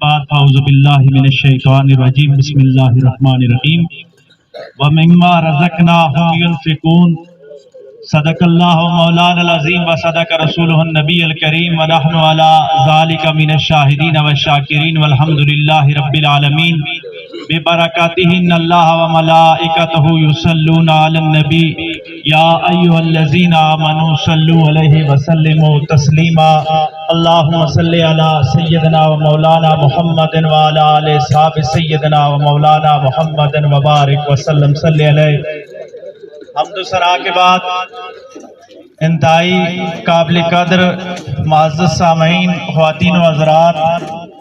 बाद औज़ु बिल्लाहि मिनश शैतानिर रजीम बिस्मिल्लाहिर रहमानिर रहीम व मिम्मा रज़क़नाहुम युनफ़िक़ून सदक़ल्लाहु मौलाना अज़ीम व सदक़ रसूलुहुन नबियुल करीम व नहनु अला ज़ालिका मिनश शाहिदीन व शाकिरीन वल्हम्दुलिल्लाहि रब्बिल आलमीन बिबरकातिहि इन्नल्लाह व मलाइकतहु युसल्लूना अलन नबी या अय्युहल्लज़ीना आमनू सल्लू अलैहि व सल्लिमू तस्लीमा अल्लाहुम्मा सल्लि अला सय्यिदना व मौलाना मुहम्मदिन व अला आलि अस्हाबि सय्यिदना व मौलाना मुहम्मदिन व बारिक व सल्लम सल्लि अलैहि। हम्दो सना के बाद इंतहाई काबिल कदर मुअज़्ज़ज़ सामईन, ख़वातीन व हज़रात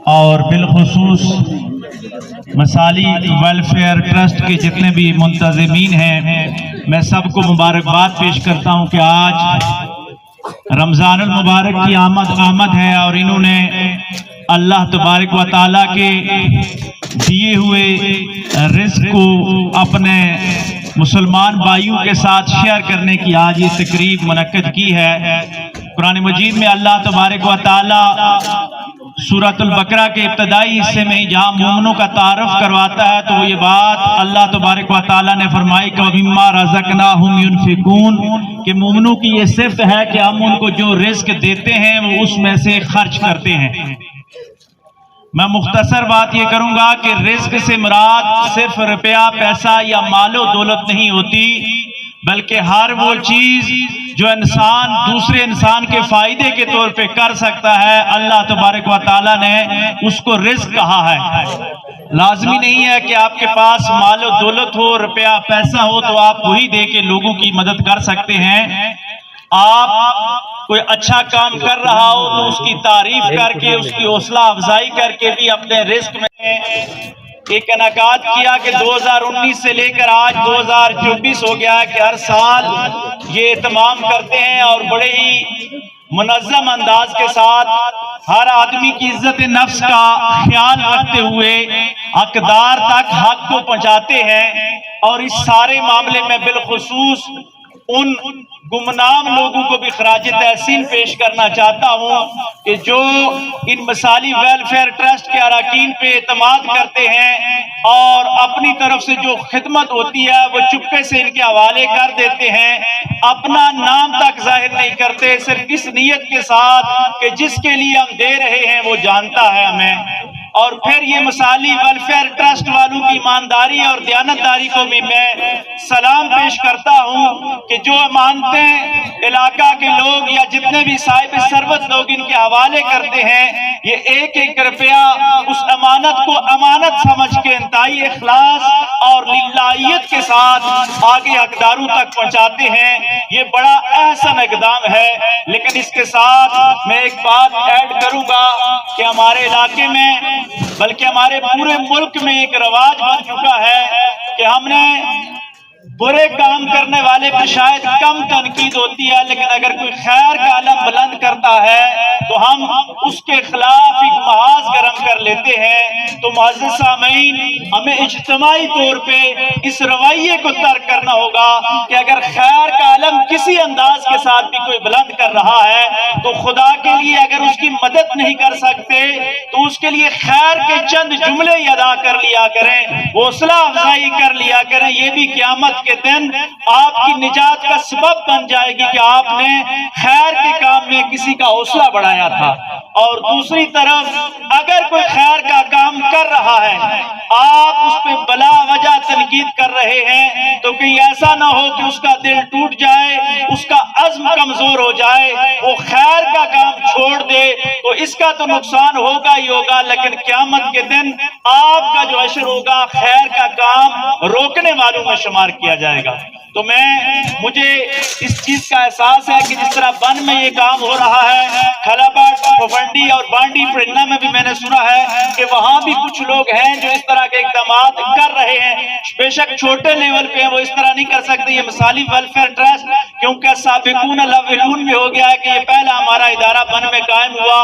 और बिलखुसूस मसाली वेलफेयर ट्रस्ट के जितने भी मुंतज़िमीन हैं, मैं सबको मुबारकबाद पेश करता हूँ कि आज रमज़ानुल मुबारक की आमद है और इन्होंने अल्लाह तबारक व तआला के दिए हुए रिज़्क़ को अपने मुसलमान भाइयों के साथ शेयर करने की आज ये तकरीब मुनक्कद की है। कुरान मजीद में अल्लाह तबारक व तआला सूरतुल बकरा के इब्तदाई हिस्से में जहाँ मोमिनों का तारुफ करवाता है तो ये बात अल्लाह तबारक व तआला ने फरमाई कि मिम्मा रज़क़नाहुम युनफ़िक़ून, कि मोमिनों की ये सिफ़त है कि हम उनको जो रिज़्क़ देते हैं वो उसमें से खर्च करते हैं। मैं मुख्तसर बात ये करूंगा कि रिज़्क़ से मुराद सिर्फ रुपया पैसा या मालो दौलत नहीं होती, बल्कि हर वो चीज़ जो इंसान दूसरे इंसान के फायदे के तौर पे कर सकता है, अल्लाह तबारक व तआला ने उसको रिज़्क़ कहा है। लाजमी नहीं है कि आपके पास मालो दौलत हो, रुपया पैसा हो तो आप वही दे के लोगों की मदद कर सकते हैं। आप कोई अच्छा काम कर रहा हो तो उसकी तारीफ करके, उसकी हौसला अफजाई करके भी अपने रिज़्क़ में एक इनाकात किया कि 2019 से लेकर आज 2024 हो गया है कि हर साल ये एहतमाम करते हैं और बड़े ही मुनज़्ज़म अंदाज के साथ हर आदमी की इज्जत नफ्स का ख्याल रखते हुए हकदार तक हक को पहुंचाते हैं। और इस सारे मामले में बिलखुसूस उन गुमनाम लोगों को भी खराज तहसीन पेश करना चाहता हूँ कि जो इन मसाली वेलफेयर ट्रस्ट के अरकान पे एतमाद करते हैं और अपनी तरफ से जो खिदमत होती है वो चुपके से इनके हवाले कर देते हैं, अपना नाम तक जाहिर नहीं करते, सिर्फ इस नीयत के साथ कि जिसके लिए हम दे रहे हैं वो जानता है हमें। और फिर ये मसाली वेलफेयर ट्रस्ट वालों की ईमानदारी और दयानतदारी को भी मैं सलाम पेश करता हूँ कि जो मानते हैं इलाका के लोग या जितने भी साहिब सरवत लोग इनके हवाले करते हैं, ये एक एक रुपया उस अमानत को अमानत समझ के इंतहाई इखलास और लिल्लाहियत के साथ आगे हकदारों तक पहुँचाते हैं। ये बड़ा अहसन इक़दाम है। लेकिन इसके साथ मैं एक बात ऐड करूँगा कि हमारे इलाके में बल्कि हमारे पूरे मुल्क में एक रवाज बन चुका है कि हमने बुरे काम करने वाले पर शायद कम तनकीद होती है, लेकिन अगर कोई खैर का अलम बुलंद करता है तो हम उसके खिलाफ एक महाज गर्म कर लेते हैं। तो मुअज़्ज़ज़ सामईन, हमें इज्तिमाई तौर पे इस रवैये को तर्क करना होगा कि अगर खैर का अलम किसी अंदाज के साथ भी कोई बुलंद कर रहा है तो खुदा के लिए अगर उसकी मदद नहीं कर सकते तो उसके लिए खैर के चंद जुमले अदा कर लिया करें, हौसला अफजाई कर लिया करें। ये भी क़यामत के दिन आपकी निजात का सबब बन जाएगी कि आपने खैर के काम में किसी का हौसला बढ़ाया था। और दूसरी तरफ अगर कोई खैर का काम कर रहा है, आप उस पे बला वजह तनकीद कर रहे हैं, तो कहीं ऐसा ना हो कि उसका दिल टूट जाए, उसका अज़्म कमजोर हो जाए, वो खैर का काम छोड़ दे, तो इसका तो नुकसान होगा ही होगा, लेकिन क़यामत के दिन आपका जो अशर होगा खैर का काम रोकने वालों में शुमार किया जाएगा। तो मुझे इस चीज का एहसास है कि जिस तरह बन में ये काम हो रहा है, खलाबाद, फफंडी और बांडी परिंदा में भी मैंने सुना है कि वहां भी कुछ लोग हैं जो इस तरह के इक़दामात कर रहे हैं। बेशक छोटे लेवल पे वो इस तरह नहीं कर सकते। ये मसाली वेलफेयर ट्रस्ट क्योंकि साबिकून अव्वलून में हो गया है कि ये पहला हमारा इदारा बन में कायम हुआ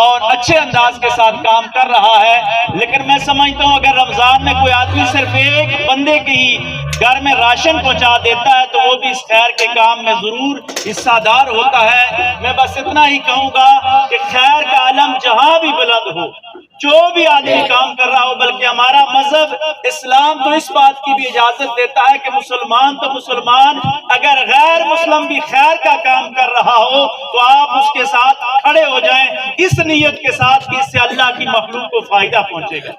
और अच्छे अंदाज के साथ काम कर रहा है। लेकिन मैं समझता हूँ अगर रमजान में कोई आदमी सिर्फ एक बंदे की घर में राशन पहुंचा देता है तो वो भी इस खैर के काम में जरूर हिस्सादार होता है। मैं बस इतना ही कहूंगा कि खैर का आलम जहां भी बुलंद हो, جو بھی آدمی کام کر رہا ہو، بلکہ ہمارا مذہب اسلام تو اس بات کی بھی اجازت دیتا ہے کہ مسلمان تو مسلمان اگر غیر مسلم بھی خیر کا کام کر رہا ہو تو آپ اس کے ساتھ کھڑے ہو جائیں اس نیت کے ساتھ کہ اس سے اللہ کی مخلوق کو فائدہ پہنچے گا۔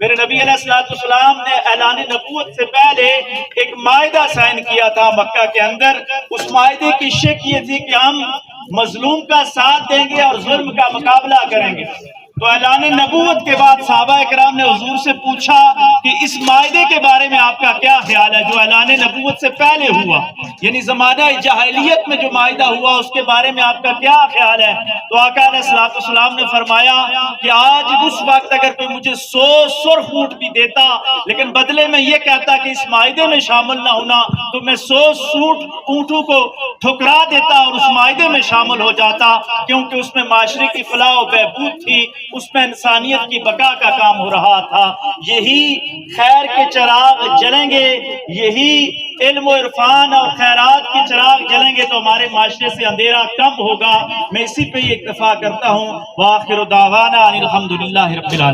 میرے نبی علیہ السلام نے اعلان نبوت سے پہلے ایک معاہدہ سائن کیا تھا مکہ کے اندر۔ اس معاہدے کی شک یہ تھی کہ ہم مظلوم کا ساتھ دیں گے اور ظلم کا مقابلہ کریں گے۔ تو اعلان نبوت کے بعد صحابہ اکرام نے حضور سے پوچھا کہ اس معاہدے کے بارے میں آپ کا کیا خیال ہے جو اعلان نبوت سے پہلے ہوا، یعنی زمانہ جاہلیت میں جو معاہدہ ہوا اس کے بارے میں آپ کا کیا خیال ہے؟ تو آقا علیہ السلام نے فرمایا کہ آج اس وقت اگر کوئی مجھے 100 سرخ اونٹ بھی دیتا لیکن بدلے میں یہ کہتا کہ اس معاہدے میں شامل نہ ہونا تو میں 100 اونٹوں کو ٹھکرا دیتا اور اس معاہدے میں شامل ہو جاتا، کیونکہ اس میں معاشرے کی فلاح و بہبود تھی، اس میں انسانیت کی بقا کا کام ہو رہا تھا۔ یہی خیر کے چراغ جلیں گے، یہی علم و عرفان اور خیرات کے چراغ جلیں گے تو ہمارے معاشرے سے اندھیرا کم ہوگا۔ میں اسی پہ یہ اکتفا کرتا ہوں۔ وآخر دعوانا ان الحمدللہ رب العالمین۔